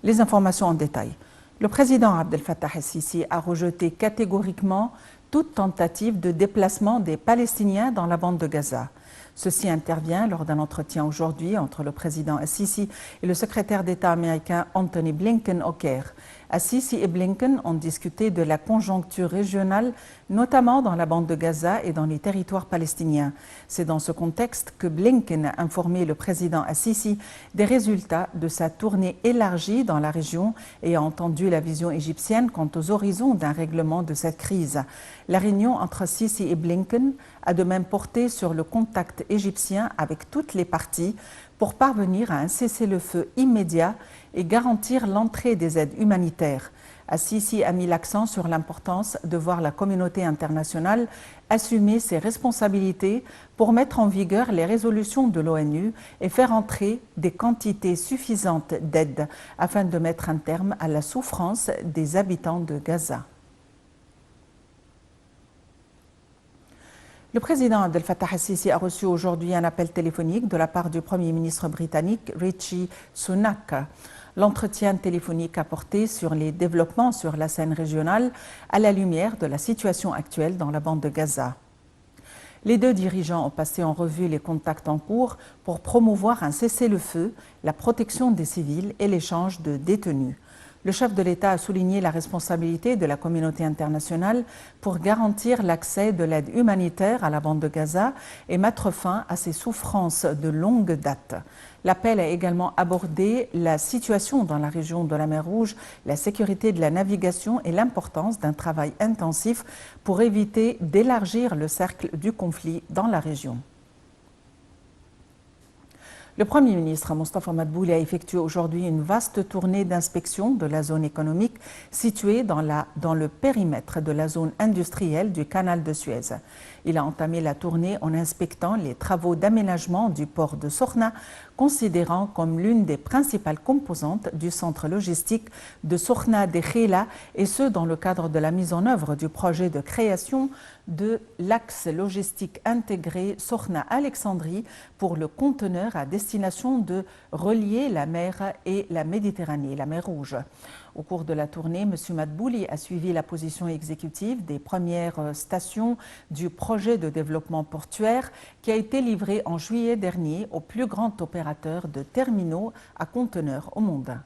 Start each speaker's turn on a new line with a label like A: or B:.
A: Les informations en détail. Le président Abdel Fattah el-Sisi a rejeté catégoriquement toute tentative de déplacement des Palestiniens dans la bande de Gaza. Ceci intervient lors d'un entretien aujourd'hui entre le président el-Sisi et le secrétaire d'État américain Anthony Blinken au Caire. El-Sisi et Blinken ont discuté de la conjoncture régionale, notamment dans la bande de Gaza et dans les territoires palestiniens. C'est dans ce contexte que Blinken a informé le président el-Sisi des résultats de sa tournée élargie dans la région et a entendu la vision égyptienne quant aux horizons d'un règlement de cette crise. La réunion entre Sisi et Blinken a de même porté sur le contact égyptien avec toutes les parties pour parvenir à un cessez-le-feu immédiat et garantir l'entrée des aides humanitaires. El-Sisi a mis l'accent sur l'importance de voir la communauté internationale assumer ses responsabilités pour mettre en vigueur les résolutions de l'ONU et faire entrer des quantités suffisantes d'aide afin de mettre un terme à la souffrance des habitants de Gaza. Le président Abdel Fattah el-Sisi a reçu aujourd'hui un appel téléphonique de la part du Premier ministre britannique Rishi Sunak. L'entretien téléphonique a porté sur les développements sur la scène régionale à la lumière de la situation actuelle dans la bande de Gaza. Les deux dirigeants ont passé en revue les contacts en cours pour promouvoir un cessez-le-feu, la protection des civils et l'échange de détenus. Le chef de l'État a souligné la responsabilité de la communauté internationale pour garantir l'accès de l'aide humanitaire à la bande de Gaza et mettre fin à ces souffrances de longue date. L'appel a également abordé la situation dans la région de la mer Rouge, la sécurité de la navigation et l'importance d'un travail intensif pour éviter d'élargir le cercle du conflit dans la région. Le Premier ministre Mostafa Madbouli a effectué aujourd'hui une vaste tournée d'inspection de la zone économique située dans le périmètre de la zone industrielle du canal de Suez. Il a entamé la tournée en inspectant les travaux d'aménagement du port de Sorna, considérant comme l'une des principales composantes du centre logistique de Sorna de Khela, et ce dans le cadre de la mise en œuvre du projet de création de l'axe logistique intégré Sorna-Alexandrie pour le conteneur à destination de relier la mer et la Méditerranée, la mer Rouge. Au cours de la tournée, M. Madbouli a suivi la position exécutive des premières stations du projet de développement portuaire qui a été livré en juillet dernier au plus grand opérateur de terminaux à conteneurs au monde.